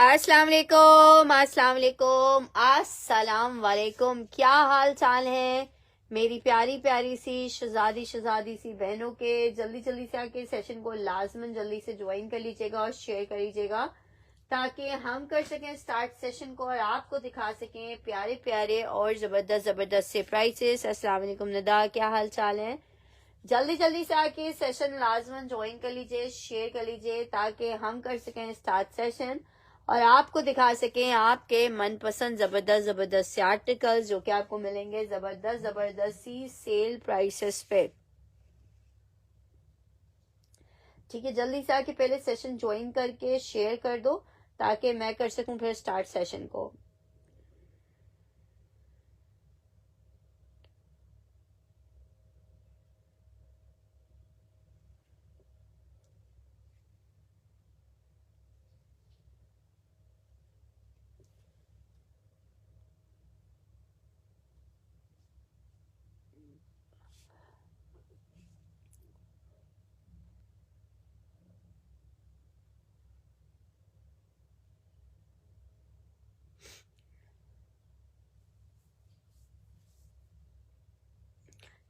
अस्सलाम वालेकुम, अस्सलाम वालेकुम, अस्सलाम वालेकुम। क्या हाल चाल है मेरी प्यारी प्यारी सी शहजादी सी बहनों के। जल्दी जल्दी से आके सेशन को लाजमन जल्दी से ज्वाइन कर लीजिएगा और शेयर कर लीजिएगा ताकि हम कर सकें स्टार्ट सेशन को और आपको दिखा सकें प्यारे प्यारे और जबरदस्त जबरदस्त से प्राइसेस। अस्सलाम वालेकुम नदा, क्या हाल चाल है। जल्दी जल्दी से आके सेशन लाजमन ज्वाइन कर लीजिए, शेयर कर लीजिए ताकि हम कर सकें स्टार्ट सेशन और आपको दिखा सकें आपके मनपसंद जबरदस्त जबरदस्त से आर्टिकल्स जो कि आपको मिलेंगे जबरदस्त जबरदस्त सी सेल प्राइसेस पे। ठीक है, जल्दी से आके पहले सेशन ज्वाइन करके शेयर कर दो ताकि मैं कर सकूं फिर स्टार्ट सेशन को।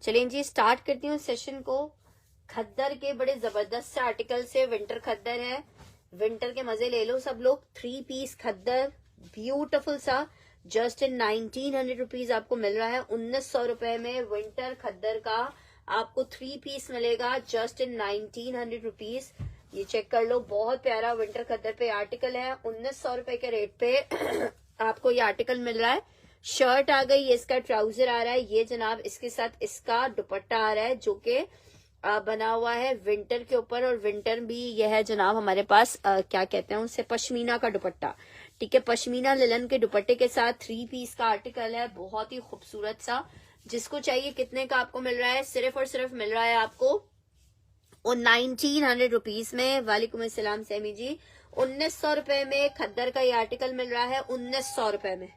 चलें जी, स्टार्ट करती हूँ सेशन को। खद्दर के बड़े जबरदस्त से आर्टिकल से, विंटर खद्दर है, विंटर के मजे ले लो सब लोग। 3 पीस खद्दर ब्यूटीफुल सा जस्ट इन 1900 रुपीज आपको मिल रहा है। 1900 रुपए में विंटर खद्दर का आपको 3 पीस मिलेगा जस्ट इन 1900 रुपीज। ये चेक कर लो, बहुत प्यारा विंटर खद्दर पे आर्टिकल है। 1900 रुपए के रेट पे आपको ये आर्टिकल मिल रहा है। शर्ट आ गई, ये इसका ट्राउजर आ रहा है, ये जनाब इसके साथ इसका दुपट्टा आ रहा है जो कि बना हुआ है विंटर के ऊपर। और विंटर भी यह है जनाब हमारे पास क्या कहते हैं उसे, पश्मीना का दुपट्टा। ठीक है, पश्मीना लिलन के दुपट्टे के साथ 3 पीस का आर्टिकल है, बहुत ही खूबसूरत सा। जिसको चाहिए कितने का आपको मिल रहा है, सिर्फ और सिर्फ मिल रहा है आपको 1900 रुपीज में। वालेकुम अस्सलाम सैमी जी, 1900 रुपए में खद्दर का ये आर्टिकल मिल रहा है, 1900 रुपए में।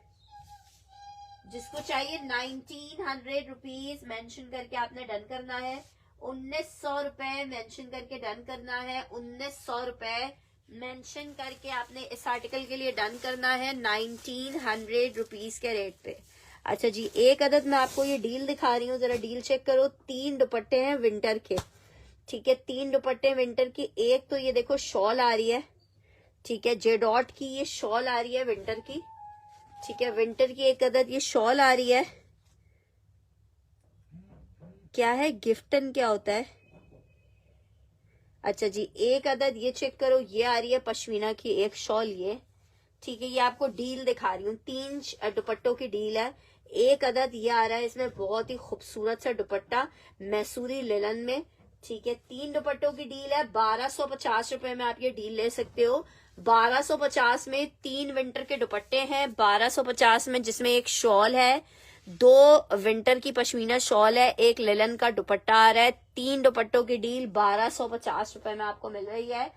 जिसको चाहिए 1900 रुपीज मेंशन करके आपने डन करना है। 1900 रुपए मेंशन करके डन करना है। 1900 रुपए मेंशन करके आपने इस आर्टिकल के लिए डन करना है 1900 रुपीज के रेट पे। अच्छा जी, एक अदद मैं आपको ये डील दिखा रही हूँ, जरा डील चेक करो। 3 दुपट्टे हैं विंटर के। ठीक है, 3 दुपट्टे विंटर की। एक तो ये देखो शॉल आ रही है, ठीक है, जे डॉट की ये शॉल आ रही है विंटर की। ठीक है, विंटर की एक अदद ये शॉल आ रही है। क्या है गिफ्टन, क्या होता है। अच्छा जी, एक अदद ये चेक करो, ये आ रही है पश्मीना की एक शॉल ये। ठीक है, ये आपको डील दिखा रही हूँ, 3 दुपट्टों की डील है। एक अदद ये आ रहा है, इसमें बहुत ही खूबसूरत सा दुपट्टा मैसूरी लिलन में। ठीक है, 3 दुपट्टों की डील है। 1250 रुपए में आप ये डील ले सकते हो। 1250 में 3 विंटर के दुपट्टे हैं, 1250 में, जिसमें एक शॉल है, 2 विंटर की पश्मीना शॉल है, एक लिलन का दुपट्टा आ रहा है। 3 दुपट्टों की डील 1250 रुपए में आपको मिल रही है।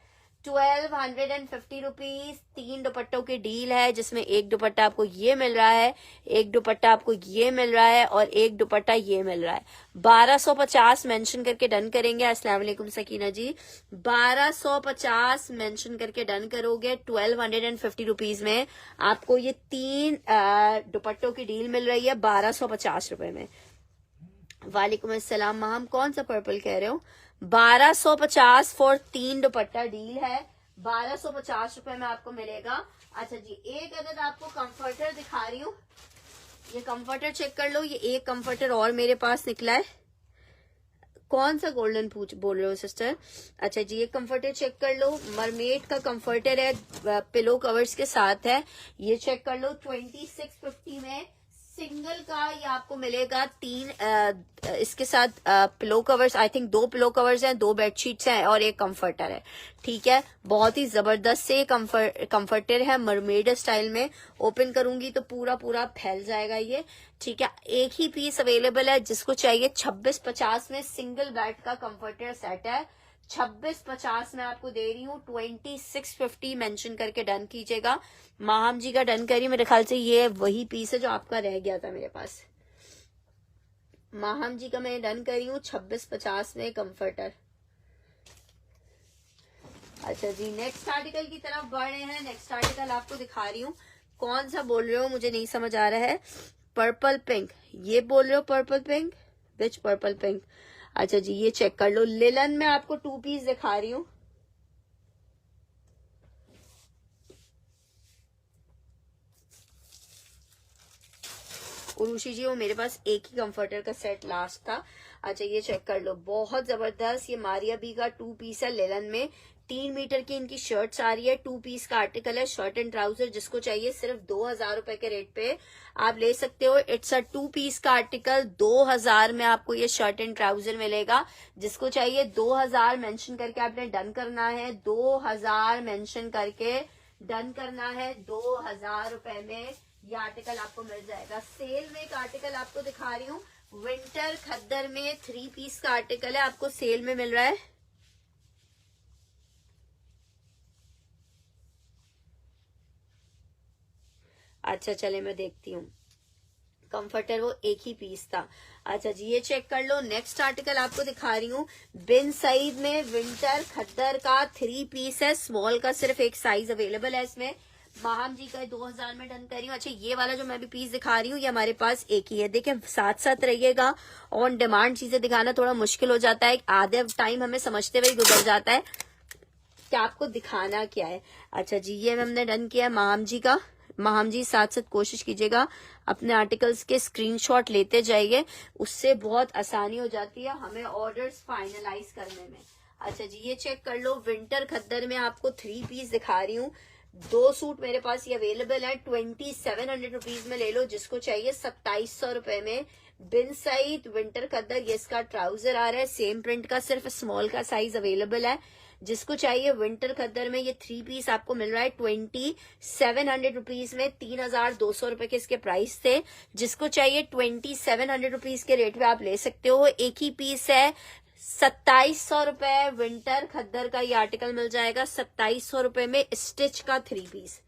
1250 रुपीज 3 दुपट्टों की डील है, जिसमें एक दुपट्टा आपको ये मिल रहा है, एक दुपट्टा आपको ये मिल रहा है और एक दुपट्टा ये मिल रहा है। 1250 मेंशन करके डन करेंगे। अस्सलाम वालेकुम सकीना जी, 1250 मेंशन करके डन करोगे। 1250 रुपीज में आपको ये 3 दुपट्टों की डील मिल रही है 1250 रुपए में। वालेकुम अस्सलाम माम, कौन सा पर्पल कह रहे हो। 1250 फॉर 3 दुपट्टा डील है, 1250 रुपए में आपको मिलेगा। अच्छा जी, एक अदद आपको कंफर्टर दिखा रही हूँ, ये कंफर्टर चेक कर लो। ये एक कंफर्टर और मेरे पास निकला है। कौन सा गोल्डन पूछ बोल रहे हो सिस्टर। अच्छा जी, ये कंफर्टर चेक कर लो, मरमेड का कंफर्टर है, पिलो कवर्स के साथ है। ये चेक कर लो, 2650 में सिंगल का ये आपको मिलेगा। 3 इसके साथ pillow covers, I think 2 pillow covers हैं, 2 बेडशीट्स हैं और एक कंफर्टर है। ठीक है, बहुत ही जबरदस्त से कंफर्टर है मरमेड स्टाइल में। ओपन करूंगी तो पूरा पूरा फैल जाएगा ये। ठीक है, एक ही पीस अवेलेबल है, जिसको चाहिए 2650 में सिंगल बेड का कंफर्टर सेट है। 2650 में आपको दे रही हूँ। 2650 मेंशन करके डन कीजिएगा। माहम जी का डन करिए, मेरे ख्याल से ये वही पीस है जो आपका रह गया था मेरे पास। माहम जी का मैं डन करी हूँ 2650 में कंफर्टर। अच्छा जी, नेक्स्ट आर्टिकल की तरफ बढ़ रहे हैं। नेक्स्ट आर्टिकल आपको दिखा रही हूँ, कौन सा बोल रहे हो मुझे नहीं समझ आ रहा है। पर्पल पिंक, ये बोल रहे हो पर्पल पिंक, विच पर्पल पिंक। अच्छा जी, ये चेक कर लो, लिलन में आपको 2 पीस दिखा रही हूँ। उरुषि जी, वो मेरे पास एक ही कंफर्टर का सेट लास्ट था। अच्छा ये चेक कर लो, बहुत जबरदस्त, ये मारिया बी का 2 पीस है लिलन में। 3 मीटर की इनकी शर्ट्स आ रही है, 2 पीस का आर्टिकल है, शर्ट एंड ट्राउजर। जिसको चाहिए सिर्फ 2000 रुपए के रेट पे आप ले सकते हो। इट्स अ 2 पीस का आर्टिकल, 2000 में आपको ये शर्ट एंड ट्राउजर मिलेगा। जिसको चाहिए 2000 मेंशन करके आपने डन करना है, 2000 मेंशन करके डन करना है। 2000 रुपए में ये आर्टिकल आपको मिल जाएगा। सेल में एक आर्टिकल आपको दिखा रही हूँ, विंटर खद्दर में 3 पीस का आर्टिकल है, आपको सेल में मिल रहा है। अच्छा चले मैं देखती हूँ, कंफर्टर वो एक ही पीस था। अच्छा जी, ये चेक कर लो, नेक्स्ट आर्टिकल आपको दिखा रही हूँ, बिन सईद में विंटर खद्दर का 3 पीस है, स्मॉल का सिर्फ एक साइज अवेलेबल है इसमें। माहम जी का 2000 में डन कर रही हूँ। अच्छा ये वाला जो मैं भी पीस दिखा रही हूँ, ये हमारे पास एक ही है। देखिए साथ साथ रहिएगा, ऑन डिमांड चीजें दिखाना थोड़ा मुश्किल हो जाता है, आधे टाइम हमें समझते हुए गुजर जाता है कि आपको दिखाना क्या है। अच्छा जी, ये हमने डन किया माहम जी का। माहम जी साथ साथ कोशिश कीजिएगा अपने आर्टिकल्स के स्क्रीनशॉट लेते जाइए, उससे बहुत आसानी हो जाती है हमें ऑर्डर्स फाइनलाइज करने में। अच्छा जी, ये चेक कर लो, विंटर खद्दर में आपको 3 पीस दिखा रही हूँ। 2 सूट मेरे पास ये अवेलेबल है, 2700 रुपीज में ले लो। जिसको चाहिए 2700 रुपए में, बिन सईद विंटर खद्दर। ये इसका ट्राउजर आ रहा है, सेम प्रिंट का, सिर्फ स्मॉल का साइज अवेलेबल है। जिसको चाहिए विंटर खद्दर में ये 3 पीस आपको मिल रहा है 2700 रुपीज में। 3200 रुपए के इसके प्राइस थे। जिसको चाहिए 2700 रुपीज के रेट पे आप ले सकते हो। एक ही पीस है, 2700 रुपए विंटर खद्दर का ये आर्टिकल मिल जाएगा, 2700 रुपए में स्टिच का 3 पीस।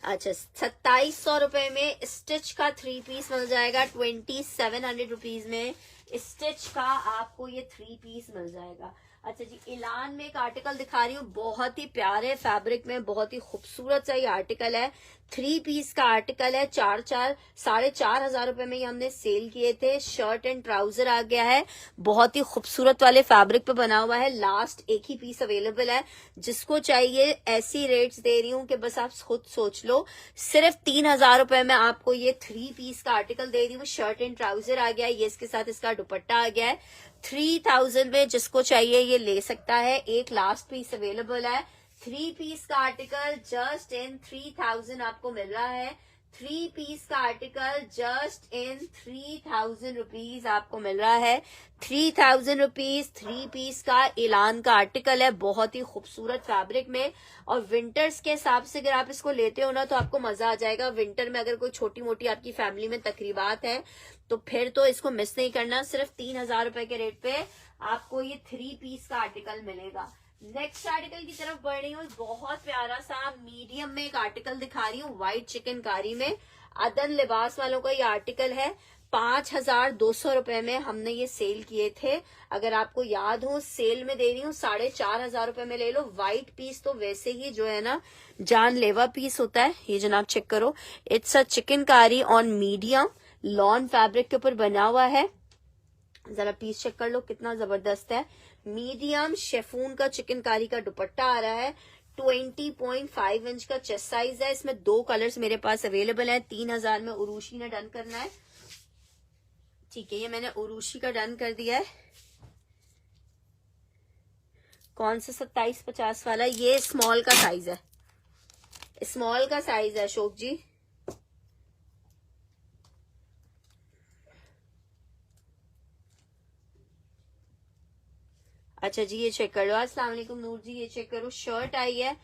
अच्छा 2700 रुपए में स्टिच का 3 पीस मिल जाएगा, 2700 रुपीज में स्टिच का आपको ये 3 पीस मिल जाएगा। अच्छा जी, इलान में एक आर्टिकल दिखा रही हूँ, बहुत ही प्यारे फैब्रिक में, बहुत ही खूबसूरत सा ये आर्टिकल है। 3 पीस का आर्टिकल है, 4,500 रुपए में ये हमने सेल किए थे। शर्ट एंड ट्राउजर आ गया है, बहुत ही खूबसूरत वाले फैब्रिक पे बना हुआ है। लास्ट एक ही पीस अवेलेबल है। जिसको चाहिए ऐसी रेट्स दे रही हूँ कि बस आप खुद सोच लो। सिर्फ 3000 रुपए में आपको ये 3 पीस का आर्टिकल दे रही हूँ। शर्ट एंड ट्राउजर आ गया है, ये इसके साथ इसका दुपट्टा आ गया है। 3000 में जिसको चाहिए ये ले सकता है। एक लास्ट पीस अवेलेबल है, 3 पीस का आर्टिकल जस्ट इन 3000 आपको मिल रहा है। 3 पीस का आर्टिकल जस्ट इन 3000 रुपीज आपको मिल रहा है। 3000 रुपीज 3 पीस का इलान का आर्टिकल है, बहुत ही खूबसूरत फैब्रिक में। और विंटर्स के हिसाब से अगर आप इसको लेते हो ना तो आपको मजा आ जाएगा। विंटर में अगर कोई छोटी मोटी आपकी फैमिली में तकरीबात है तो फिर तो इसको मिस नहीं करना। सिर्फ 3000 रुपए के रेट पे आपको ये 3 पीस का आर्टिकल मिलेगा। नेक्स्ट आर्टिकल की तरफ बढ़ रही हूँ, बहुत प्यारा सा मीडियम में एक आर्टिकल दिखा रही हूँ, व्हाइट चिकनकारी में। अदन लिबास वालों का ये आर्टिकल है, 5200 रुपए में हमने ये सेल किए थे। अगर आपको याद हो सेल में दे रही हूँ 4500 रुपए में ले लो। व्हाइट पीस तो वैसे ही जो है ना जानलेवा पीस होता है। ये जनाब चेक करो, it's a chikankari on medium lawn fabric के ऊपर बना हुआ है। जरा पीस चेक कर लो कितना जबरदस्त है। मीडियम शेफून का चिकनकारी का दुपट्टा आ रहा है। 20.5 इंच का चेस्ट साइज है। इसमें 2 कलर्स मेरे पास अवेलेबल है। 3000 में उरुषि ने डन करना है। ठीक है, ये मैंने उरुषि का डन कर दिया है। कौन सा 2750 वाला? ये स्मॉल का साइज है, स्मॉल का साइज है अशोक जी। अच्छा जी, ये चेक करो। अस्सलाम वालेकुम नूर जी, ये चेक करो, शर्ट आई है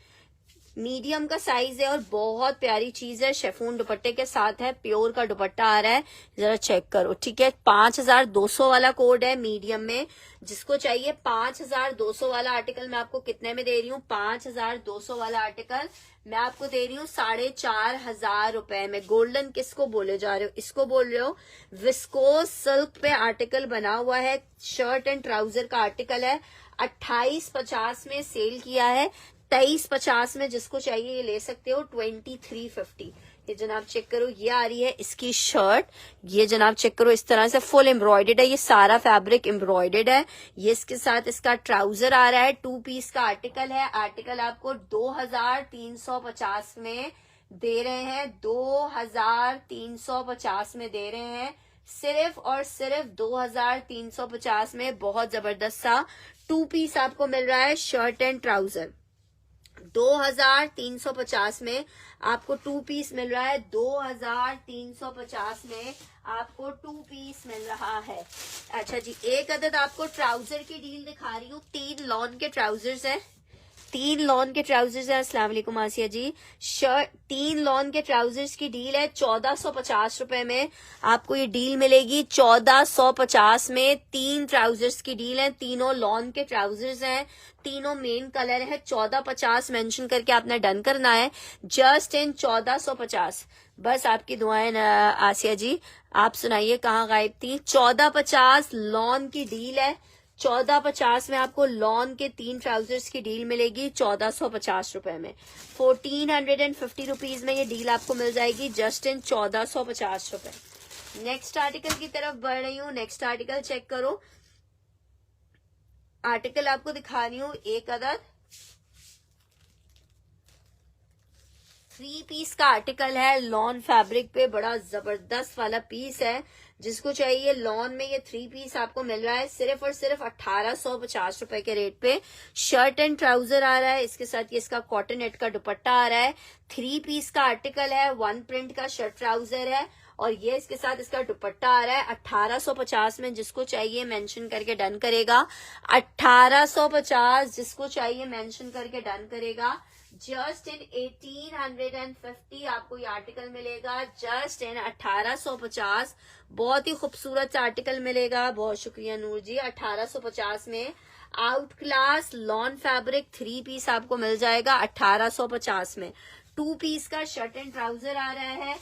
मीडियम का साइज है और बहुत प्यारी चीज है, शेफून दुपट्टे के साथ है, प्योर का दुपट्टा आ रहा है, जरा चेक करो, ठीक है। 5200 वाला कोड है मीडियम में, जिसको चाहिए 5200 वाला आर्टिकल मैं आपको कितने में दे रही हूँ, 5200 वाला आर्टिकल मैं आपको दे रही हूँ 4500 रुपए में। गोल्डन किसको बोले जा रहे हो, इसको बोल रहे हो। विस्कोस सिल्क पे आर्टिकल बना हुआ है, शर्ट एंड ट्राउजर का आर्टिकल है, 2850 में सेल किया है, 2350 में जिसको चाहिए ये ले सकते हो, 2350। ये जनाब चेक करो, ये आ रही है इसकी शर्ट, ये जनाब चेक करो इस तरह से फुल एम्ब्रॉयडेड है, ये सारा फैब्रिक एम्ब्रॉयडेड है। ये इसके साथ इसका ट्राउजर आ रहा है, 2 पीस का आर्टिकल है। आर्टिकल आपको 2350 में दे रहे हैं, 2350 में दे रहे हैं, सिर्फ और सिर्फ 2350 में। बहुत जबरदस्त सा 2 पीस आपको मिल रहा है, शर्ट एंड ट्राउजर 2350 में आपको 2 पीस मिल रहा है, 2350 में आपको 2 पीस मिल रहा है। अच्छा जी, एक अदद आपको ट्राउजर की डील दिखा रही हूँ, 3 लॉन के ट्राउजर्स है, 3 लॉन के ट्राउजर्स है। अस्सलाम वालेकुम आसिया जी, शर्ट 3 लॉन के ट्राउजर्स की डील है, 1450 रुपए में आपको ये डील मिलेगी, 1450 में 3 ट्राउजर्स की डील है, तीनों लॉन के ट्राउजर्स हैं, तीनों मेन कलर है। 1450 मेंशन करके आपने डन करना है, जस्ट इन 1450। बस आपकी दुआएं आसिया जी, आप सुनाइए कहाँ गायब थी। 1450 लॉन की डील है, 1450 में आपको लॉन के 3 ट्राउजर्स की डील मिलेगी 1450 रुपए में। 1450 रुपीज में ये डील आपको मिल जाएगी, जस्ट इन 1450 रुपए। नेक्स्ट आर्टिकल की तरफ बढ़ रही हूँ, नेक्स्ट आर्टिकल चेक करो। आर्टिकल आपको दिखा रही हूँ एक अदद 3 पीस का आर्टिकल है, लॉन फैब्रिक पे, बड़ा जबरदस्त वाला पीस है, जिसको चाहिए लॉन में ये 3 पीस आपको मिल रहा है सिर्फ और सिर्फ 1850 रुपए के रेट पे। शर्ट एंड ट्राउजर आ रहा है, इसके साथ ये इसका कॉटन नेट का दुपट्टा आ रहा है, 3 पीस का आर्टिकल है, 1 प्रिंट का शर्ट ट्राउजर है, और ये इसके साथ इसका दुपट्टा आ रहा है। 1850 में जिसको चाहिए मेंशन करके डन करेगा, 1850 जिसको चाहिए मेंशन करके डन करेगा, जस्ट इन 1850 आपको ये आर्टिकल मिलेगा, जस्ट इन 1850। बहुत ही खूबसूरत आर्टिकल मिलेगा, बहुत शुक्रिया नूर जी। 1850 में out class lawn fabric 3 piece आपको मिल जाएगा 1850 में। 2 पीस का शर्ट एंड ट्राउजर आ रहा है,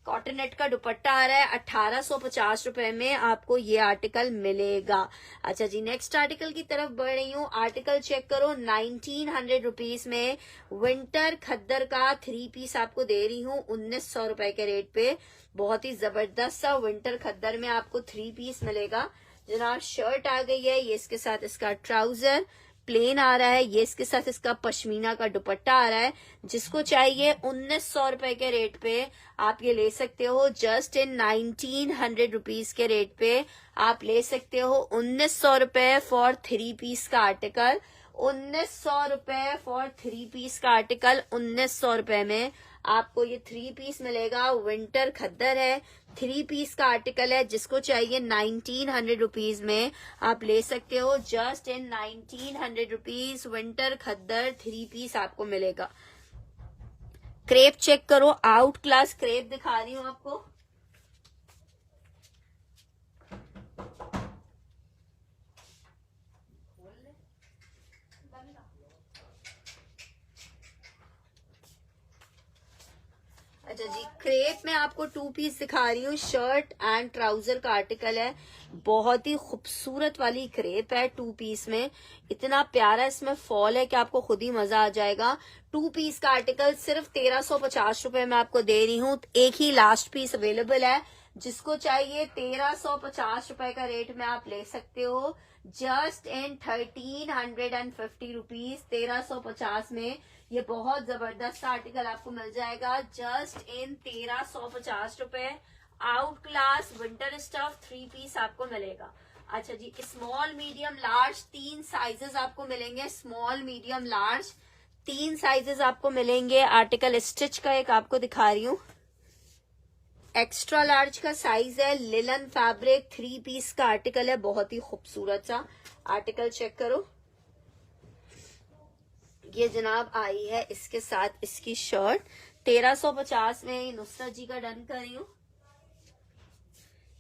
कॉटन नेट का दुपट्टा आ रहा है, 1850 रुपए में आपको ये आर्टिकल मिलेगा। अच्छा जी, नेक्स्ट आर्टिकल की तरफ बढ़ रही हूँ। आर्टिकल चेक करो, 1900 रुपीज में विंटर खद्दर का 3 पीस आपको दे रही हूँ 1900 रुपए के रेट पे। बहुत ही जबरदस्त सा विंटर खद्दर में आपको 3 पीस मिलेगा। जनाब शर्ट आ गई है, ये इसके साथ इसका ट्राउजर प्लेन आ रहा है, ये इसके साथ इसका पश्मीना का दुपट्टा आ रहा है, जिसको चाहिए 1900 रुपए के रेट पे आप ये ले सकते हो, जस्ट इन 1900 रुपीज के रेट पे आप ले सकते हो। 1900 रुपए फॉर 3 पीस का आर्टिकल, 1900 रुपए फॉर 3 पीस का आर्टिकल, 1900 रुपए में आपको ये 3 पीस मिलेगा। विंटर खद्दर है, 3 पीस का आर्टिकल है, जिसको चाहिए 1900 रुपीज में आप ले सकते हो, just in 1900 rupees winter khaddar 3 piece आपको मिलेगा। क्रेप चेक करो, आउट क्लास क्रेप दिखा रही हूँ आपको। अच्छा जी, क्रेप में आपको 2 पीस दिखा रही हूँ, शर्ट एंड ट्राउजर का आर्टिकल है, बहुत ही खूबसूरत वाली क्रेप है 2 पीस में। इतना प्यारा इसमें फॉल है कि आपको खुद ही मजा आ जाएगा। 2 पीस का आर्टिकल सिर्फ 1350 रुपए में आपको दे रही हूँ। एक ही लास्ट पीस अवेलेबल है, जिसको चाहिए 1350 रुपए का रेट में आप ले सकते हो, जस्ट इन 1350 रुपीज। 1350 में ये बहुत जबरदस्त आर्टिकल आपको मिल जाएगा, जस्ट इन 1350 रुपए। Out class winter stuff 3 piece आपको मिलेगा। अच्छा जी, स्मॉल मीडियम लार्ज 3 साइजेस आपको मिलेंगे, स्मॉल मीडियम लार्ज 3 साइजेस आपको मिलेंगे। आर्टिकल स्टिच का एक आपको दिखा रही हूँ, एक्स्ट्रा लार्ज का साइज है, लिलन फैब्रिक 3 पीस का आर्टिकल है, बहुत ही खूबसूरत सा आर्टिकल चेक करो। ये जनाब आई है इसके साथ इसकी शर्ट 1350 में। नुसरत जी का डन कर रही हूँ।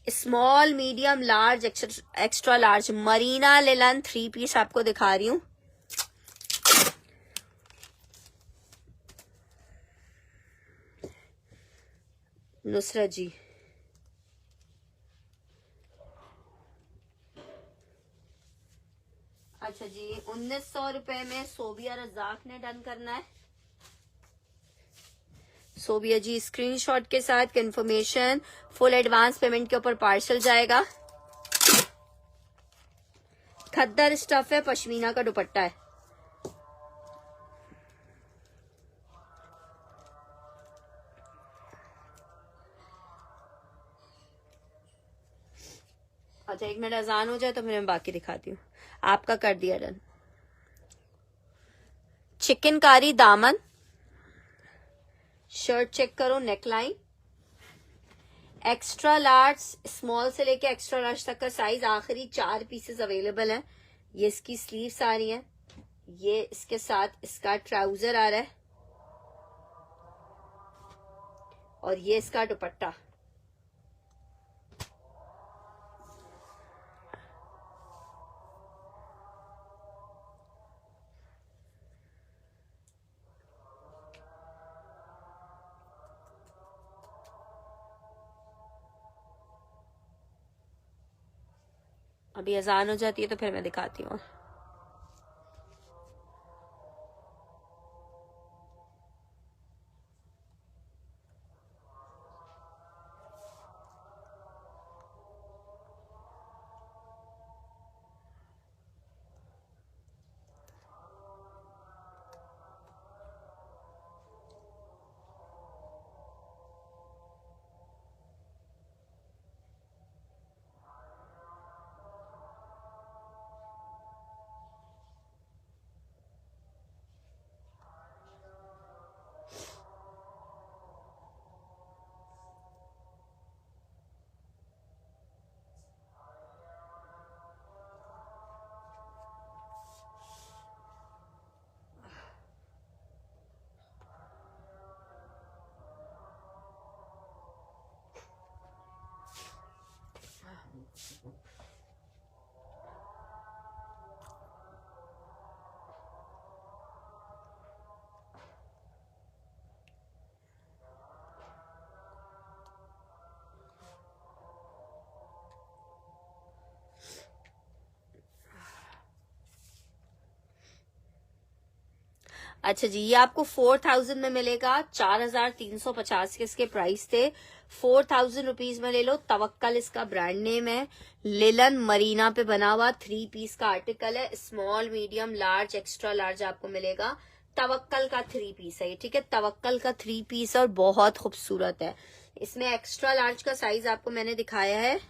Small, medium, large, extra large Marina linen 3 piece आपको दिखा रही हूँ। नुसरत जी अच्छा जी 1900 रुपए में सोबिया रजाक ने डन करना है। सोबिया जी स्क्रीनशॉट के साथ कंफर्मेशन, फुल एडवांस पेमेंट के ऊपर पार्सल जाएगा। खद्दर स्टफ है, पश्मीना का दुपट्टा है। अच्छा 1 मिनट अजान हो जाए तो फिर मैं बाकी दिखाती हूँ। आपका कर दिया डन। चिकनकारी दामन, शर्ट चेक करो, नेकलाइन एक्स्ट्रा लार्ज, स्मॉल से लेके एक्स्ट्रा लार्ज तक का साइज, आखिरी 4 पीसेस अवेलेबल हैं। ये इसकी स्लीव्स आ रही हैं, ये इसके साथ इसका ट्राउजर आ रहा है और ये इसका दुपट्टा। अभी अजान हो जाती है तो फिर मैं दिखाती हूँ। अच्छा जी ये आपको 4000 में मिलेगा। 4350 के इसके प्राइस थे। 4000 रुपीज में ले लो। तवक्कल इसका ब्रांड नेम है। लिलन मरीना पे बना हुआ 3 पीस का आर्टिकल है। Small, medium, large, extra large आपको मिलेगा। तवक्कल का 3 पीस है ये, ठीक है। तवक्कल का 3 पीस और बहुत खूबसूरत है। इसमें एक्स्ट्रा लार्ज का साइज आपको मैंने दिखाया है।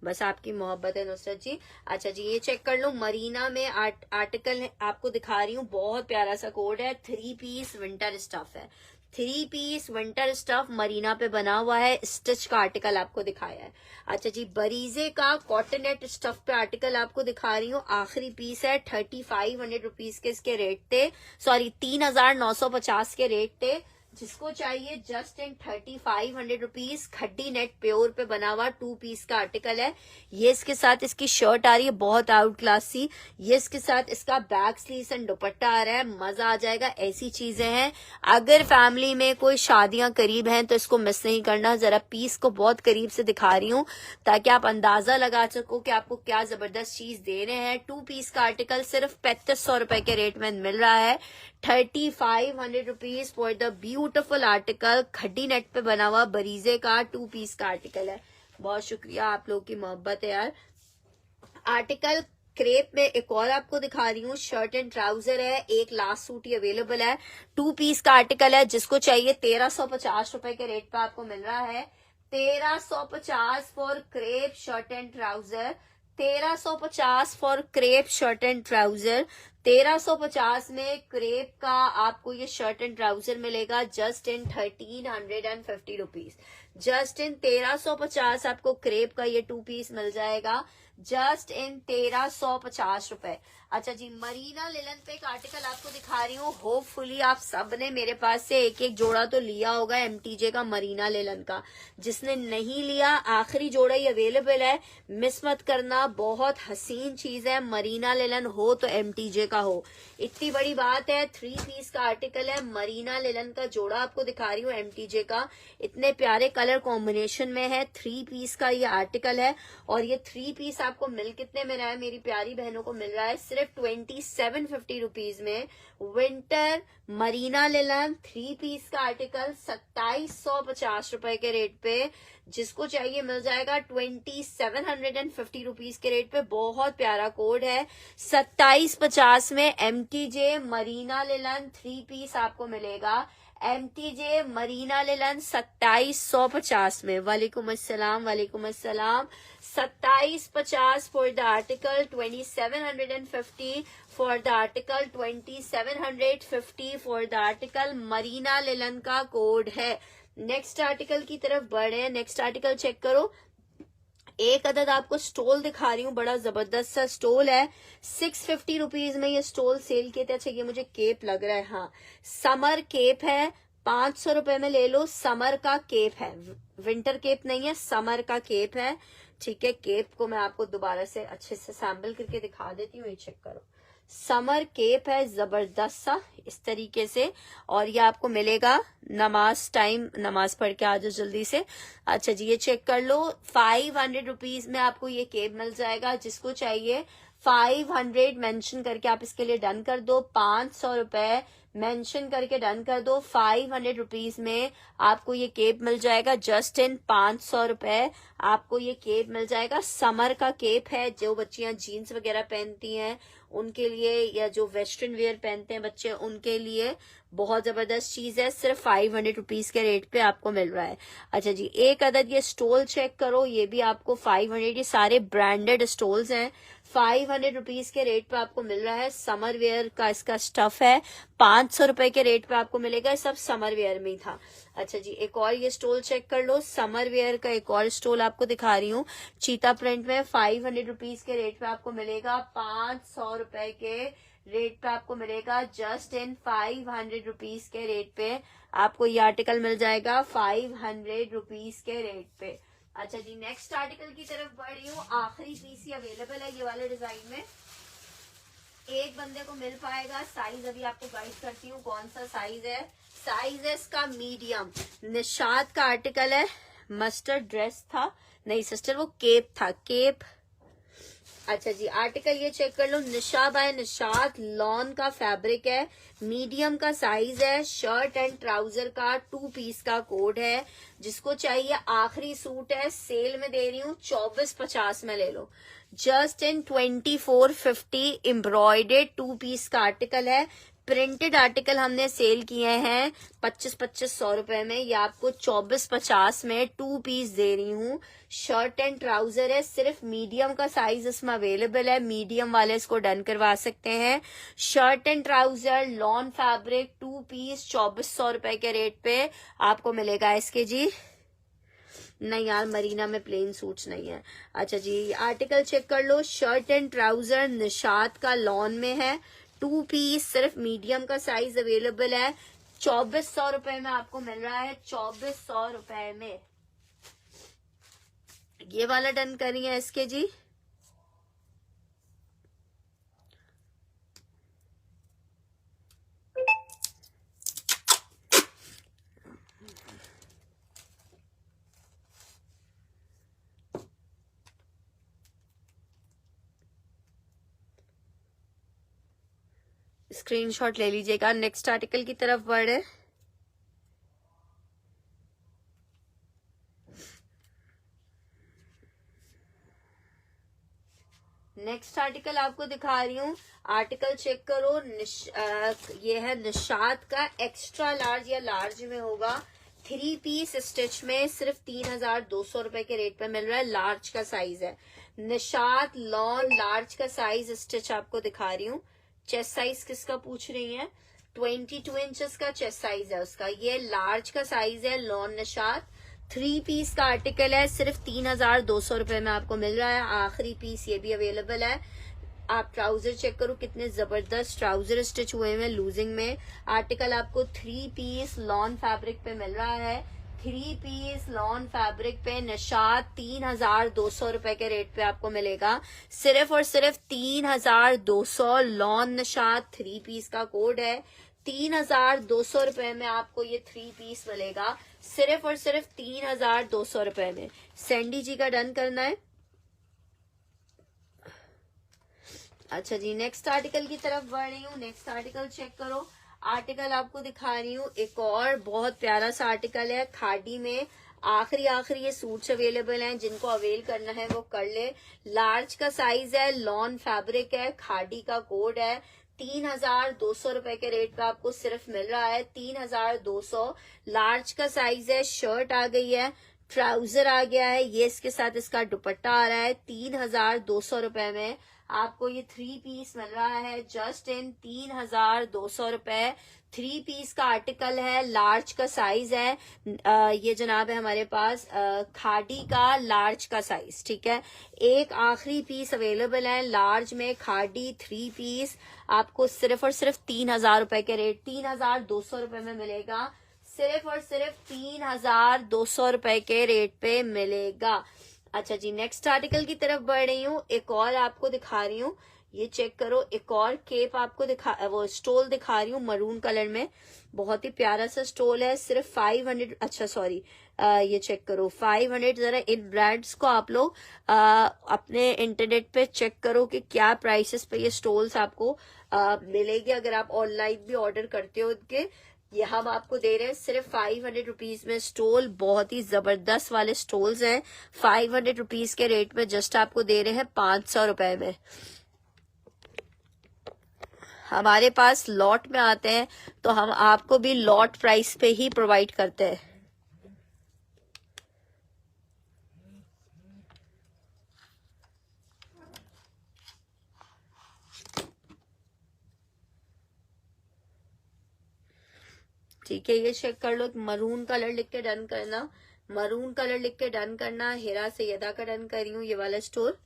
बस आपकी मोहब्बत है नुसरत जी। अच्छा जी ये चेक कर लो, मरीना में आर्टिकल आपको दिखा रही हूँ। बहुत प्यारा सा कोड है। 3 पीस विंटर स्टफ है। 3 पीस विंटर स्टफ मरीना पे बना हुआ है। स्टिच का आर्टिकल आपको दिखाया है। अच्छा जी बरीजे का कॉटनेट स्टफ पे आर्टिकल आपको दिखा रही हूँ। आखिरी पीस है। 3500 रुपीज के इसके रेट थे, सॉरी 3950 के रेट थे। जिसको चाहिए just in 3500 rupees. Khaddi net pure पे बना हुआ 2 पीस का आर्टिकल है। ये इसके साथ इसकी शर्ट आ रही है बहुत आउट क्लास सी। ये इसके साथ इसका बैक स्लीव्स एंड दुपट्टा आ रहा है। मजा आ जाएगा। ऐसी चीजें हैं, अगर फैमिली में कोई शादियां करीब हैं तो इसको मिस नहीं करना। जरा पीस को बहुत करीब से दिखा रही हूँ ताकि आप अंदाजा लगा सको कि आपको क्या जबरदस्त चीज दे रहे हैं। 2 पीस का आर्टिकल सिर्फ 3500 रुपए के रेट में मिल रहा है। 3500 rupees for the beautiful article. Khaddi net पे बना हुआ बरीजे का 2 पीस का आर्टिकल है। बहुत शुक्रिया आप लोगों की मोहब्बत है यार। आर्टिकल क्रेप में एक और आपको दिखा रही हूँ। शर्ट एंड ट्राउजर है। एक लास्ट सूट ही अवेलेबल है। 2 पीस का आर्टिकल है। जिसको चाहिए 1350 रुपए के रेट पे आपको मिल रहा है। 1350 for crepe shirt and trouser. 1350 for crepe shirt and trouser. 1350 में क्रेप का आपको ये शर्ट एंड ट्राउजर मिलेगा just in 1350 rupees. Just in 1350 आपको क्रेप का ये 2 पीस मिल जाएगा। जस्ट इन 1350 रुपए। अच्छा जी, मरीना लिलन पे एक आर्टिकल आपको दिखा रही हूँ। होपफुली आप सब ने मेरे पास से एक एक जोड़ा तो लिया होगा एमटीजे का, मरीना लिलन का। जिसने नहीं लिया, आखिरी जोड़ा ही अवेलेबल है, मिस मत करना। बहुत हसीन चीज है, मरीना लिलन हो तो एमटीजे का हो, इतनी बड़ी बात है। 3 पीस का आर्टिकल है, मरीना लिलन का जोड़ा आपको दिखा रही हूँ एमटीजे का। इतने प्यारे कलर कॉम्बिनेशन में है, 3 पीस का ये आर्टिकल है। और ये 3 पीस आपको मिल कितने में रहा है मेरी प्यारी बहनों को? मिल रहा है सिर्फ 2750 रुपीज में। विंटर मरीना लिलन 3 पीस का आर्टिकल 2750 रुपए के रेट पे। जिसको चाहिए मिल जाएगा 2750 रुपीज के रेट पे। बहुत प्यारा कोड है, 2750 में एमटीजे मरीना लिलन 3 पीस आपको मिलेगा। एमटीजे मरीना लिलन 2750 में। वालेकुम अस्सलाम, वालेकुम अस्सलाम। 2750 for the article, 2750 for the article, 2750 for the article. Marina linen का कोड है। नेक्स्ट आर्टिकल की तरफ बढ़े। नेक्स्ट आर्टिकल चेक करो। एक अदद आपको स्टोल दिखा रही हूँ, बड़ा जबरदस्त सा स्टोल है। 650 रुपीज में ये स्टोल सेल किए थे। अच्छा, ये मुझे केप लग रहा है, हाँ समर केप है, 500 रुपए में ले लो। समर का केप है, विंटर केप नहीं है, समर का केप है। ठीक है, केप को मैं आपको दोबारा से अच्छे से सैम्पल करके दिखा देती हूँ, ये चेक करो। समर केप है, जबरदस्त सा इस तरीके से। और ये आपको मिलेगा नमाज टाइम, नमाज पढ़ के आ जाओ जल्दी से। अच्छा जी, ये चेक कर लो, 500 रुपीज में आपको ये केप मिल जाएगा। जिसको चाहिए 500 मेंशन करके आप इसके लिए डन कर दो। 500 रुपए मेंशन करके डन कर दो। 500 रुपीज में आपको ये केप मिल जाएगा। जस्ट इन 500 रुपए आपको ये केप मिल जाएगा। समर का केप है, जो बच्चियां जीन्स वगैरह पहनती हैं उनके लिए, या जो वेस्टर्न वेयर पहनते हैं बच्चे उनके लिए बहुत जबरदस्त चीज है। सिर्फ 500 रुपीज के रेट पे आपको मिल रहा है। अच्छा जी, एक अदद ये स्टोल चेक करो, ये भी आपको 500, ये सारे ब्रांडेड स्टोल्स हैं। 500 रुपीज के रेट पे आपको मिल रहा है। समर वेयर का इसका स्टफ है, 500 रुपए के रेट पे आपको मिलेगा। सब समर वेयर में ही था। अच्छा जी, एक और ये स्टोल चेक कर लो, समर वेयर का एक और स्टोल आपको दिखा रही हूँ, चीता प्रिंट में। 500 रुपीज के रेट पे आपको मिलेगा। 500 रुपए के रेट पे आपको मिलेगा। जस्ट इन 500 रुपीज के रेट पे आपको ये आर्टिकल मिल जाएगा, 500 रुपीज के रेट पे। अच्छा जी, नेक्स्ट आर्टिकल की तरफ बढ़ रही हूँ। आखिरी पीस ही अवेलेबल है ये वाले डिजाइन में, एक बंदे को मिल पाएगा। साइज अभी आपको गाइड करती हूँ कौन सा साइज है। साइज है इसका मीडियम। निशात का आर्टिकल है, मस्टर्ड ड्रेस था, नहीं सिस्टर वो केप था, केप। अच्छा जी, आर्टिकल ये चेक कर लो, निशा बाय निशात, लॉन का फैब्रिक है, मीडियम का साइज है, शर्ट एंड ट्राउजर का 2 पीस का कोड है। जिसको चाहिए, आखिरी सूट है, सेल में दे रही हूँ 2450 में ले लो। जस्ट इन 2450 एम्ब्रॉयडेड 2 पीस का आर्टिकल है। प्रिंटेड आर्टिकल हमने सेल किए हैं 2500 रुपए में, ये आपको 2450 में 2 पीस दे रही हूँ। शर्ट एंड ट्राउजर है, सिर्फ मीडियम का साइज इसमें अवेलेबल है, मीडियम वाले इसको डन करवा सकते हैं। Shirt and trouser lawn fabric 2 piece 2400 रुपए के रेट पे आपको मिलेगा इसके जी। नहीं यार, मरीना में प्लेन सूट्स नहीं है। अच्छा जी, आर्टिकल चेक कर लो, शर्ट एंड ट्राउजर निशात का लॉन में है, 2 पीस, सिर्फ मीडियम का साइज अवेलेबल है। 2400 रुपए में आपको मिल रहा है, 2400 रुपए में। ये वाला डन करिए इसके जी। स्क्रीनशॉट ले लीजिएगा। नेक्स्ट आर्टिकल की तरफ बढ़े। नेक्स्ट आर्टिकल आपको दिखा रही हूँ, आर्टिकल चेक करो। ये है निशात का, एक्स्ट्रा लार्ज या लार्ज में होगा, 3 पीस स्टिच में, सिर्फ 3200 रुपए के रेट पे मिल रहा है। लार्ज का साइज है, निशात लॉन लार्ज का साइज स्टिच आपको दिखा रही हूँ। चेस्ट साइज किसका पूछ रही है? 22 इंचेस का चेस्ट साइज है उसका। ये लार्ज का साइज है लॉन निशात, 3 पीस का आर्टिकल है, सिर्फ 3200 रुपए में आपको मिल रहा है। आखिरी पीस ये भी अवेलेबल है। आप ट्राउजर चेक करो कितने जबरदस्त ट्राउजर स्टिच हुए हैं लूजिंग में। आर्टिकल आपको 3 पीस लॉन फैब्रिक पे मिल रहा है। 3 पीस लॉन फैब्रिक पे निशात 3200 रुपए के रेट पे आपको मिलेगा। सिर्फ और सिर्फ 3200 लॉन निशात 3 पीस का कोड है। 3200 रुपए में आपको ये 3 पीस मिलेगा, सिर्फ और सिर्फ 3200 रुपए में। सैंडी जी का डन करना है। अच्छा जी, नेक्स्ट आर्टिकल की तरफ बढ़ रही हूँ। नेक्स्ट आर्टिकल चेक करो। आर्टिकल आपको दिखा रही हूँ, एक और बहुत प्यारा सा आर्टिकल है खादी में। आखिरी ये सूट्स अवेलेबल हैं, जिनको अवेल करना है वो कर ले। लार्ज का साइज है, लॉन फैब्रिक है, खादी का कोड है। 3200 रुपए के रेट पे आपको सिर्फ मिल रहा है। 3200 लार्ज का साइज है। शर्ट आ गई है, ट्राउजर आ गया है, ये इसके साथ इसका दुपट्टा आ रहा है। 3200 रुपए में आपको ये 3 पीस मिल रहा है, जस्ट इन 3200 रुपए। 3 पीस का आर्टिकल है, लार्ज का साइज है। ये जनाब है हमारे पास खादी का लार्ज का साइज, ठीक है। एक आखिरी पीस अवेलेबल है लार्ज में, खादी 3 पीस आपको सिर्फ और सिर्फ 3000 रुपए के रेट, 3200 रुपए में मिलेगा। सिर्फ और सिर्फ 3200 रुपए के रेट पे मिलेगा। अच्छा जी, नेक्स्ट आर्टिकल की तरफ बढ़ रही हूँ। एक और आपको दिखा रही हूँ, ये चेक करो। एक और केप आपको वो स्टोल दिखा रही हूँ मरून कलर में। बहुत ही प्यारा सा स्टोल है, सिर्फ 500। अच्छा सॉरी, ये चेक करो 500। जरा इन ब्रांड्स को आप लोग अपने इंटरनेट पे चेक करो कि क्या प्राइसेस पे ये स्टोल्स आपको मिलेगी अगर आप ऑनलाइन भी ऑर्डर करते हो इनके। ये हम आपको दे रहे हैं सिर्फ 500 रुपीज में स्टोल। बहुत ही जबरदस्त वाले स्टोल्स हैं। 500 रुपीज के रेट में जस्ट आपको दे रहे हैं 500 रुपए में। हमारे पास लॉट में आते हैं तो हम आपको भी लॉट प्राइस पे ही प्रोवाइड करते हैं। ठीक है, ये चेक कर लो। मरून कलर लिख के डन करना, मरून कलर लिख के डन करना। हिरा सैयदा का डन कर रही हूँ, ये वाला स्टोर।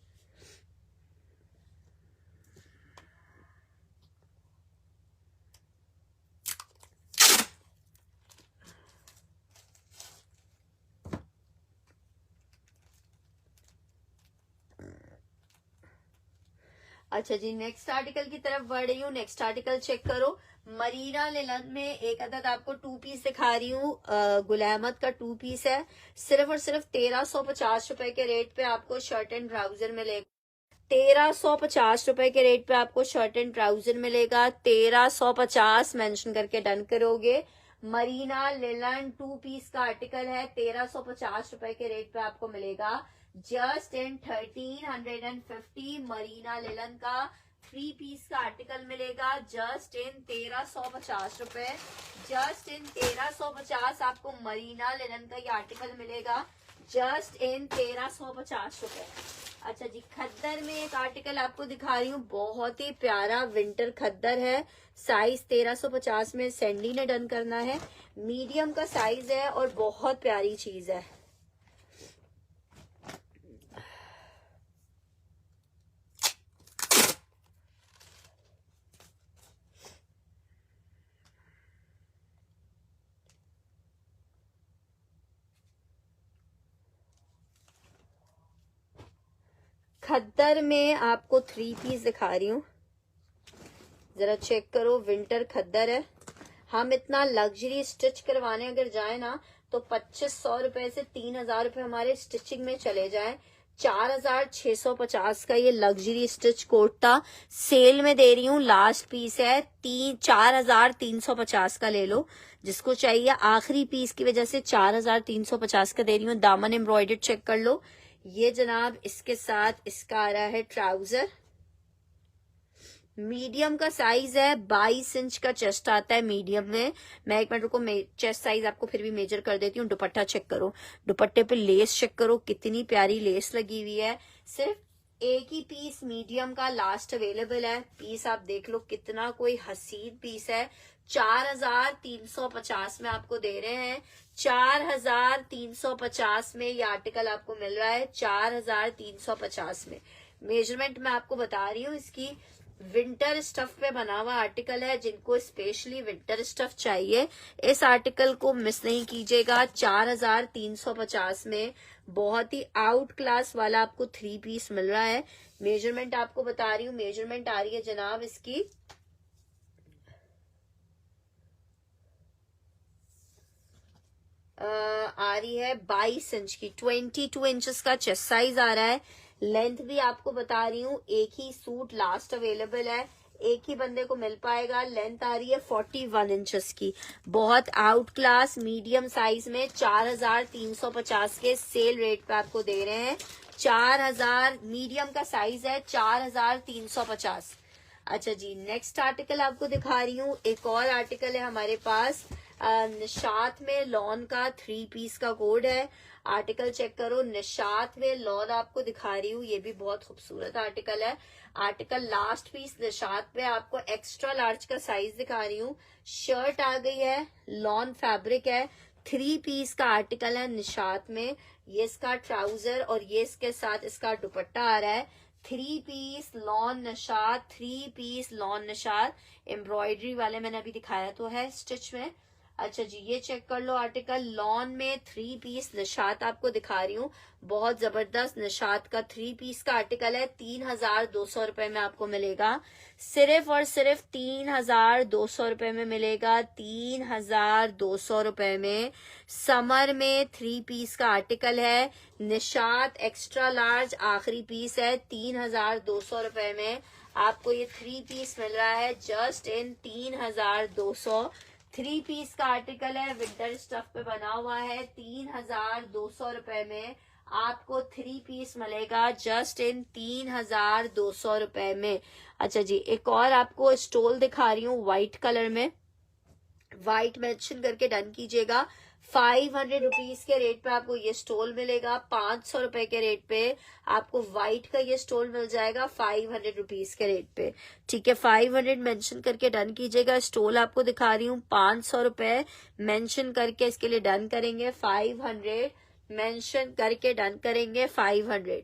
अच्छा जी, नेक्स्ट आर्टिकल की तरफ बढ़ रही हूँ। नेक्स्ट आर्टिकल चेक करो। मरीना लिनन में एक अदद आपको 2 पीस दिखा रही हूँ। गुल अहमद का 2 पीस है। सिर्फ और सिर्फ 1350 रुपए के रेट पे आपको शर्ट एंड ट्राउजर मिलेगा। 1350 रुपए के रेट पे आपको शर्ट एंड ट्राउजर मिलेगा। 1350 मेंशन करके डन करोगे। मरीना लिनन 2 पीस का आर्टिकल है, 1350 रुपए के रेट पे आपको मिलेगा। जस्ट इन 1350 मरीना लिनन का 3 पीस का आर्टिकल मिलेगा, जस्ट इन 1350 रुपए। जस्ट इन 1350 आपको मरीना लिनन का ये आर्टिकल मिलेगा, जस्ट इन 1350 रुपए। अच्छा जी, खद्दर में एक आर्टिकल आपको दिखा रही हूँ। बहुत ही प्यारा विंटर खद्दर है। साइज 1350 में सैंडी ने डन करना है। मीडियम का साइज है और बहुत प्यारी चीज है। खद्दर में आपको 3 पीस दिखा रही हूँ, जरा चेक करो। विंटर खद्दर है। हम इतना लग्जरी स्टिच करवाने अगर जाए ना तो 2500 रुपए से 3000 रुपए हमारे स्टिचिंग में चले जाए। 4650 का ये लग्जरी स्टिच कोट था, सेल में दे रही हूँ। लास्ट पीस है, 4350 का ले लो जिसको चाहिए। आखिरी पीस की वजह से 4350 का दे रही हूँ। दामन एम्ब्रॉयडर्ड चेक कर लो। ये जनाब इसके साथ इसका आ रहा है ट्राउजर। मीडियम का साइज है, 22 इंच का चेस्ट आता है मीडियम में। मैं एक मिनट रुको, चेस्ट साइज आपको फिर भी मेजर कर देती हूँ। दुपट्टा चेक करो, दुपट्टे पे लेस चेक करो, कितनी प्यारी लेस लगी हुई है। सिर्फ एक ही पीस मीडियम का लास्ट अवेलेबल है। पीस आप देख लो, कितना कोई हसीन पीस है। 4350 में आपको दे रहे हैं। 4350 में ये आर्टिकल आपको मिल रहा है, 4350 में। मेजरमेंट मैं आपको बता रही हूँ इसकी। विंटर स्टफ पे बना हुआ आर्टिकल है, जिनको स्पेशली विंटर स्टफ चाहिए इस आर्टिकल को मिस नहीं कीजिएगा। 4350 में बहुत ही आउट क्लास वाला आपको 3 पीस मिल रहा है। मेजरमेंट आपको बता रही हूँ, मेजरमेंट आ रही है जनाब इसकी आ रही है 22 इंच की। 22 इंचेस का चेस्ट साइज आ रहा है। लेंथ भी आपको बता रही हूँ, एक ही सूट लास्ट अवेलेबल है, एक ही बंदे को मिल पाएगा। लेंथ आ रही है 41 इंचेस की, बहुत आउट क्लास मीडियम साइज में 4350 के सेल रेट पे आपको दे रहे हैं। 4000 मीडियम का साइज है, 4350। अच्छा जी, नेक्स्ट आर्टिकल आपको दिखा रही हूँ। एक और आर्टिकल है हमारे पास, निशात में लॉन का 3 पीस का कोड है। आर्टिकल चेक करो, निशात में लॉन आपको दिखा रही हूँ, ये भी बहुत खूबसूरत आर्टिकल है। आर्टिकल लास्ट पीस निशात में आपको एक्स्ट्रा लार्ज का साइज दिखा रही हूँ। शर्ट आ गई है, लॉन फैब्रिक है, 3 पीस का आर्टिकल है निशात में। ये इसका ट्राउजर और ये इसके साथ इसका दुपट्टा आ रहा है। 3 piece lawn Nishat, 3 piece lawn Nishat. Embroidery वाले मैंने अभी दिखाया तो है स्टिच में। अच्छा जी, ये चेक कर लो आर्टिकल, लॉन में 3 पीस निशात आपको दिखा रही हूँ। बहुत जबरदस्त निशात का 3 पीस का आर्टिकल है। 3200 रुपए में आपको मिलेगा, सिर्फ और सिर्फ 3200 रुपए में मिलेगा। 3200 रुपए में समर में 3 पीस का आर्टिकल है निशात एक्स्ट्रा लार्ज, आखिरी पीस है। 3200 रुपए में आपको ये 3 पीस मिल रहा है, जस्ट इन 3200। 3 पीस का आर्टिकल है, विंटर स्टफ पे बना हुआ है। 3200 रुपए में आपको 3 पीस मिलेगा, जस्ट इन 3200 रुपए में। अच्छा जी, एक और आपको स्टोल दिखा रही हूँ व्हाइट कलर में। व्हाइट मेंशन करके डन कीजिएगा। 500 रुपीज के रेट पे आपको ये स्टोल मिलेगा। 500 रुपए के रेट पे आपको व्हाइट का ये स्टोल मिल जाएगा 500 रुपीज के रेट पे। ठीक है, 500 मेंशन करके डन कीजिएगा। स्टोल आपको दिखा रही हूँ 500 रुपए मेंशन करके इसके लिए डन करेंगे। 500 मेंशन करके डन करेंगे 500।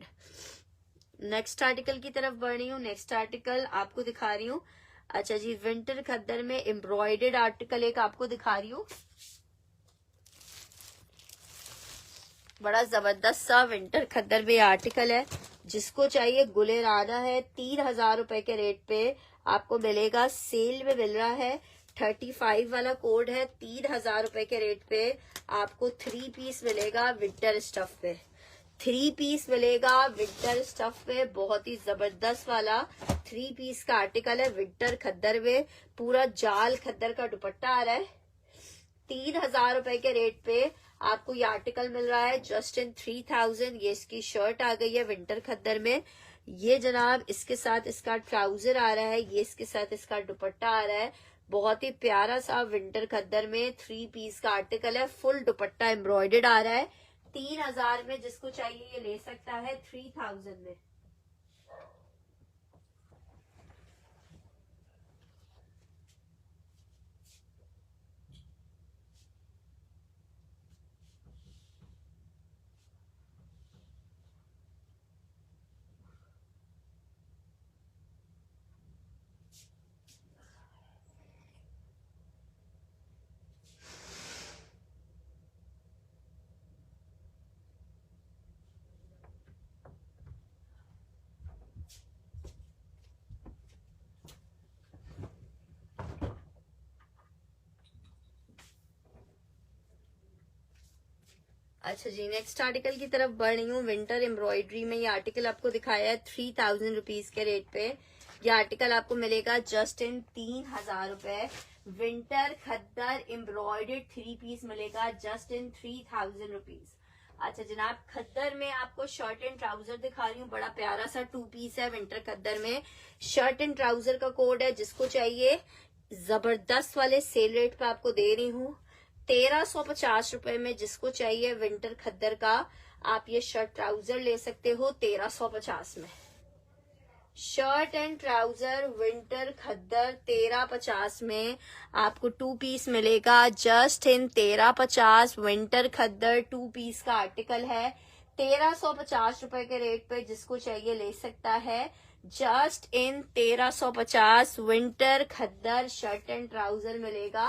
नेक्स्ट आर्टिकल की तरफ बढ़ रही हूँ। नेक्स्ट आर्टिकल आपको दिखा रही हूँ, अच्छा जी, विंटर खद्दर में एम्ब्रॉयडर्ड आर्टिकल एक आपको दिखा रही हूँ। बड़ा जबरदस्त सा विंटर खद्दर में आर्टिकल है, जिसको चाहिए गुलेराना है। 3000 रुपए के रेट पे आपको मिलेगा, सेल में मिल रहा है। 35 वाला कोड है। 3000 रुपए के रेट पे आपको 3 पीस मिलेगा विंटर स्टफ पे। 3 पीस मिलेगा विंटर स्टफ पे, बहुत ही जबरदस्त वाला 3 पीस का आर्टिकल है विंटर खद्दर में। पूरा जाल खद्दर का दुपट्टा आ रहा है। 3000 रुपए के रेट पे आपको ये आर्टिकल मिल रहा है, जस्ट इन 3000। ये इसकी शर्ट आ गई है विंटर खद्दर में। ये जनाब इसके साथ इसका ट्राउजर आ रहा है, ये इसके साथ इसका दुपट्टा आ रहा है। बहुत ही प्यारा सा विंटर खद्दर में 3 पीस का आर्टिकल है, फुल दुपट्टा एम्ब्रॉयडर्ड आ रहा है। 3000 में जिसको चाहिए ये ले सकता है, 3000 में। अच्छा जी, नेक्स्ट आर्टिकल की तरफ बढ़ रही हूँ। विंटर एम्ब्रॉयडरी में ये आर्टिकल आपको दिखाया है 3000 रुपीज के रेट पे। ये आर्टिकल आपको मिलेगा जस्ट इन 3000 रुपए। विंटर खद्दर एम्ब्रॉयडर्ड 3 पीस मिलेगा जस्ट इन 3000 रुपीज। अच्छा जनाब, खद्दर में आपको शर्ट एंड ट्राउजर दिखा रही हूँ। बड़ा प्यारा सा 2 पीस है विंटर खद्दर में। शर्ट एंड ट्राउजर का कोड है, जिसको चाहिए जबरदस्त वाले सेल रेट पे आपको दे रही हूँ। 1350 रुपए में जिसको चाहिए विंटर खद्दर का, आप ये शर्ट ट्राउजर ले सकते हो 1350 में। Shirt and trouser winter khaddar 1350 में आपको 2 पीस मिलेगा। Just in 1350 winter khaddar 2 piece का आर्टिकल है। 1350 रुपए के रेट पे जिसको चाहिए ले सकता है। Just in 1350 winter khaddar shirt and trouser मिलेगा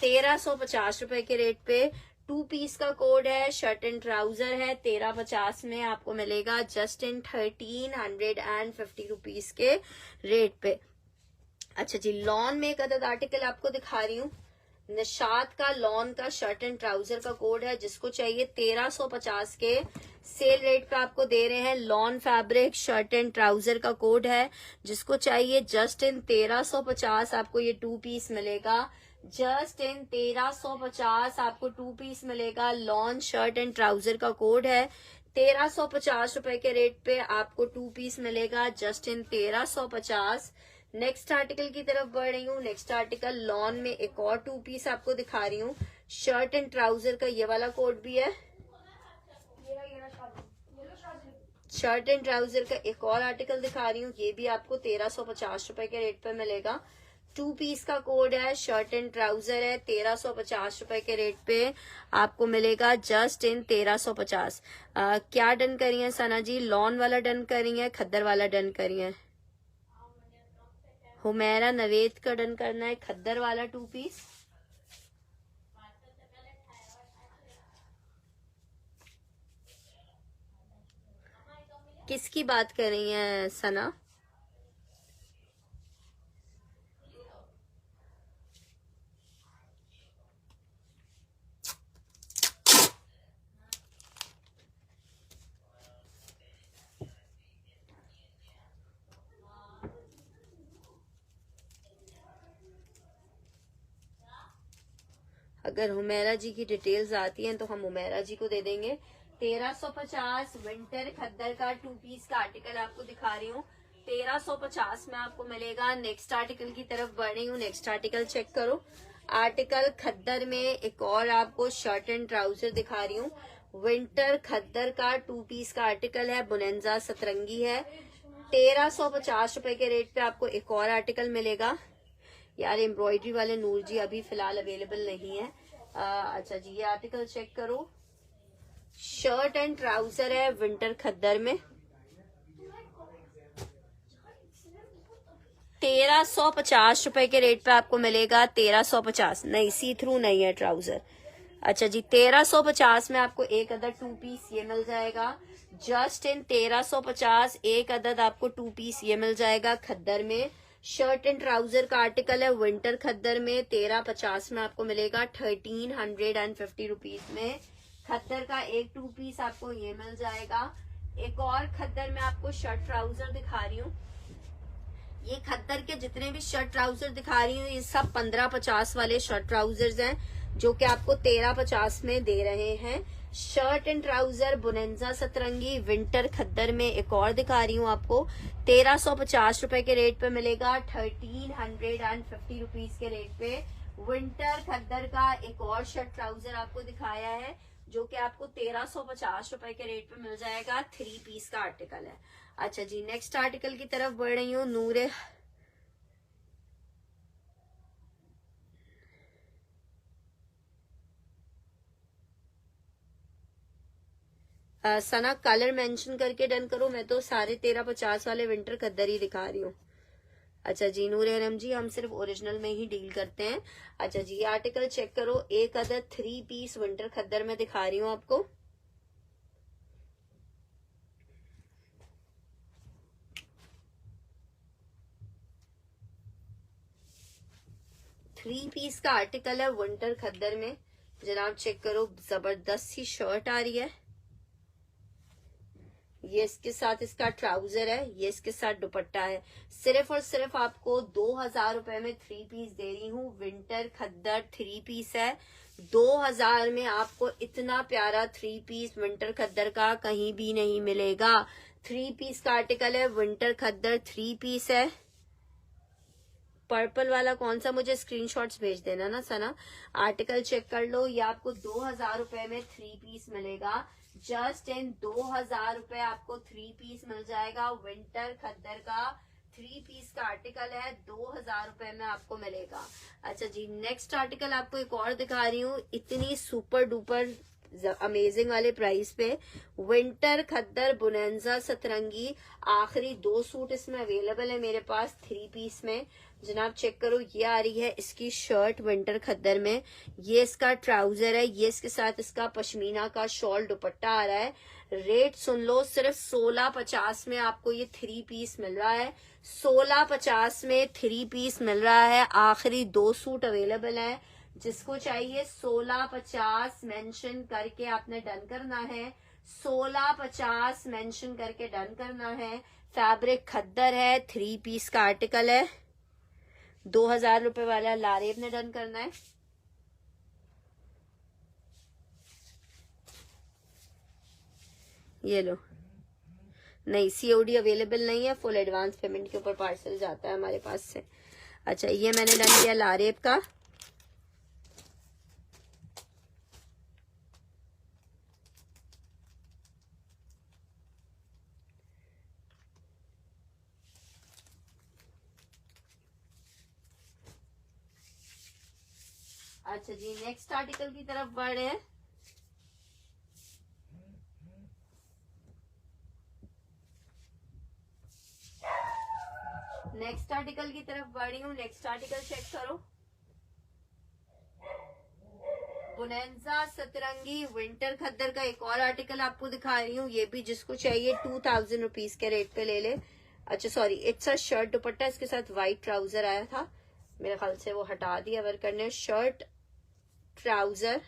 1350 रुपए के रेट पे। 2 पीस का कोड है, शर्ट एंड ट्राउजर है, 1350 में आपको मिलेगा जस्ट इन 1350 रुपीज के रेट पे। अच्छा जी, लॉन में एक अदद आर्टिकल आपको दिखा रही हूँ। निशात का लॉन का शर्ट एंड ट्राउजर का कोड है, जिसको चाहिए 1350 के सेल रेट पे आपको दे रहे हैं। Lawn fabric shirt and trouser का कोड है, जिसको चाहिए जस्ट इन 1350 आपको ये 2 पीस मिलेगा। जस्ट इन 1350 आपको 2 पीस मिलेगा। लॉन शर्ट एंड ट्राउजर का कोड है। 1350 रुपए के रेट पे आपको 2 पीस मिलेगा जस्ट इन 1350। नेक्स्ट आर्टिकल की तरफ बढ़ रही हूँ। नेक्स्ट आर्टिकल लॉन में एक और 2 पीस आपको दिखा रही हूँ। शर्ट एंड ट्राउजर का ये वाला कोड भी है। शर्ट एंड ट्राउजर का एक और आर्टिकल दिखा रही हूँ, ये भी आपको 1350 रुपए के रेट पे मिलेगा। 2 पीस का कोड है, शर्ट एंड ट्राउजर है, 1350 रुपए के रेट पे आपको मिलेगा जस्ट इन 1350। क्या डन करी है सना जी? लॉन वाला डन करी है, खद्दर वाला डन करी है? हुमैरा नवेद का डन करना है, खद्दर वाला 2 पीस। किसकी बात कर रही हैं सना? अगर हुमैरा जी की डिटेल्स आती हैं तो हम हुमैरा जी को दे देंगे। 1350 विंटर खद्दर का 2 पीस का आर्टिकल आपको दिखा रही हूँ, 1350 में आपको मिलेगा। नेक्स्ट आर्टिकल की तरफ बढ़ रही हूँ। नेक्स्ट आर्टिकल चेक करो। आर्टिकल खद्दर में एक और आपको शर्ट एंड ट्राउजर दिखा रही हूँ। विंटर खद्दर का 2 पीस का आर्टिकल है, बुनेंजा सतरंगी है। 1350 रुपए के रेट पे आपको एक और आर्टिकल मिलेगा। यार एम्ब्रॉयडरी वाले नूर जी अभी फिलहाल अवेलेबल नहीं है। अच्छा जी, ये आर्टिकल चेक करो। शर्ट एंड ट्राउजर है विंटर खद्दर में, 1350 रुपए के रेट पे आपको मिलेगा। 1350 नहीं, सी थ्रू नहीं है ट्राउजर। अच्छा जी, 1350 में आपको एक अदद 2 पीस ये मिल जाएगा। जस्ट इन 1350 एक अदद आपको 2 पीस ये मिल जाएगा खद्दर में। शर्ट एंड ट्राउजर का आर्टिकल है विंटर खद्दर में, 1350 में आपको मिलेगा 1350 रुपीज में। खद्दर का एक 2 पीस आपको ये मिल जाएगा। एक और खद्दर में आपको शर्ट ट्राउजर दिखा रही हूँ। ये खद्दर के जितने भी शर्ट ट्राउजर दिखा रही हूँ ये सब 1550 वाले शर्ट ट्राउजर्स हैं, जो कि आपको 1350 में दे रहे हैं। शर्ट एंड ट्राउजर बुनेंजा सतरंगी विंटर खद्दर में एक और दिखा रही हूँ आपको, 1350 रुपए के रेट पे मिलेगा। 1350 रुपीज के रेट पे विंटर खद्दर का एक और शर्ट ट्राउजर आपको दिखाया है, जो कि आपको 1350 रुपए के रेट पे मिल जाएगा। 3 पीस का आर्टिकल है। अच्छा जी, नेक्स्ट आर्टिकल की तरफ बढ़ रही हूँ। नूरे सना कलर मेंशन करके डन करो, मैं तो सारे 1350 वाले विंटर खद्दर ही दिखा रही हूँ। अच्छा जी, नूर एनम जी हम सिर्फ ओरिजिनल में ही डील करते हैं। अच्छा जी, ये आर्टिकल चेक करो। एक अदद 3 पीस विंटर खद्दर में दिखा रही हूँ आपको। थ्री पीस का आर्टिकल है विंटर खद्दर में। जनाब चेक करो, जबरदस्त सी शर्ट आ रही है। ये इसके साथ इसका ट्राउजर है, ये इसके साथ दुपट्टा है। सिर्फ और सिर्फ आपको 2000 रुपए में 3 पीस दे रही हूँ। विंटर खद्दर 3 पीस है। 2000 में आपको इतना प्यारा 3 पीस विंटर खद्दर का कहीं भी नहीं मिलेगा। 3 पीस का आर्टिकल है विंटर खद्दर, 3 पीस है। पर्पल वाला कौन सा, मुझे स्क्रीनशॉट्स भेज देना ना सना। आर्टिकल चेक कर लो, ये आपको 2000 रुपए में 3 पीस मिलेगा। जस्ट इन 2000 रुपए आपको 3 पीस मिल जाएगा। विंटर खद्दर का 3 पीस का आर्टिकल है, 2000 रुपए में आपको मिलेगा। अच्छा जी, नेक्स्ट आर्टिकल आपको एक और दिखा रही हूँ, इतनी सुपर डुपर अमेजिंग वाले प्राइस पे। विंटर खद्दर बुनेंजा सतरंगी, आखिरी 2 सूट इसमें अवेलेबल है मेरे पास 3 पीस में। जनाब चेक करो, ये आ रही है इसकी शर्ट विंटर खद्दर में, ये इसका ट्राउजर है, ये इसके साथ इसका पश्मीना का शॉल दुपट्टा आ रहा है। रेट सुन लो, सिर्फ 1650 में आपको ये 3 पीस मिल रहा है। 1650 में 3 पीस मिल रहा है। आखिरी 2 सूट अवेलेबल है, जिसको चाहिए 1650 मेंशन करके आपने डन करना है। 1650 मेंशन करके डन करना है। फैब्रिक खद्दर है, 3 पीस का आर्टिकल है, 2000 रुपए वाला लारेब ने डन करना है। ये लो, नहीं सीओडी अवेलेबल नहीं है, फुल एडवांस पेमेंट के ऊपर पार्सल जाता है हमारे पास से। अच्छा, ये मैंने डन किया लारेब का। अच्छा जी, नेक्स्ट आर्टिकल की तरफ बढ़ रहे हैं। नेक्स्ट आर्टिकल की तरफ बढ़ रही हूँ। नेक्स्ट आर्टिकल चेक करो, बुनेंजा सतरंगी विंटर खद्दर का एक और आर्टिकल आपको दिखा रही हूँ। ये भी जिसको चाहिए 2000 रुपीज के रेट पे ले ले। अच्छा सॉरी, इट्स अ शर्ट दुपट्टा, इसके साथ व्हाइट ट्राउजर आया था, मेरे ख्याल से वो हटा दिया वर्कर ने। शर्ट ट्राउजर,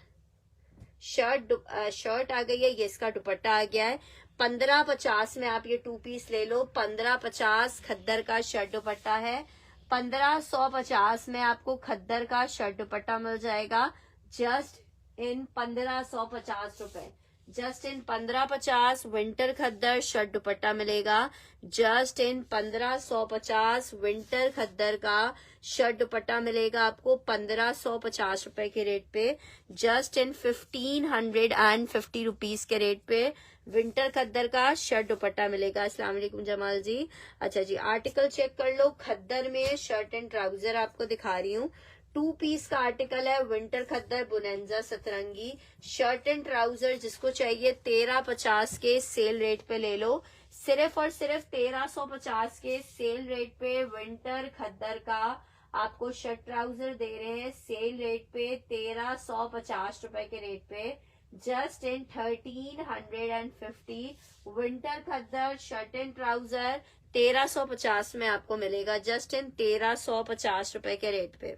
शर्ट आ गई है, ये इसका दुपट्टा आ गया है। 1550 में आप ये 2 पीस ले लो। 1550 खद्दर का शर्ट दुपट्टा है। 1550 में आपको खद्दर का शर्ट दुपट्टा मिल जाएगा, जस्ट इन 1550 रुपए। Just in 1550 winter khaddar shirt dupatta मिलेगा। जस्ट इन 1550 विंटर खद्दर का शर्ट दुपट्टा मिलेगा आपको 1550 रुपए के रेट पे। जस्ट इन 1550 रुपीज के रेट पे विंटर खद्दर का शर्ट दुपट्टा मिलेगा। अस्सलाम वालेकुम जमाल जी। अच्छा जी, आर्टिकल चेक कर लो, खद्दर में शर्ट एंड ट्राउजर आपको दिखा रही हूँ। 2 पीस का आर्टिकल है, विंटर खद्दर बुनेंजा सतरंगी, शर्ट एंड ट्राउजर जिसको चाहिए 1350 के सेल रेट पे ले लो। सिर्फ और सिर्फ 1350 के सेल रेट पे विंटर खद्दर का आपको शर्ट ट्राउजर दे रहे हैं, सेल रेट पे 1350 रुपए के रेट पे। Just in 1350 winter khaddar shirt and trouser 1350 में आपको मिलेगा, जस्ट इन 1350 रुपए के रेट पे।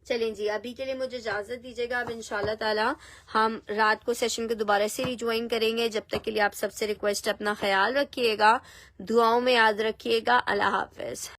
चलें जी, अभी के लिए मुझे इजाजत दीजिएगा। अब इंशाल्लाह ताला हम रात को सेशन को दोबारा से रिज्वाइन करेंगे। जब तक के लिए आप सबसे रिक्वेस्ट, अपना ख्याल रखिएगा, दुआओं में याद रखिएगा। अल्लाह हाफिज।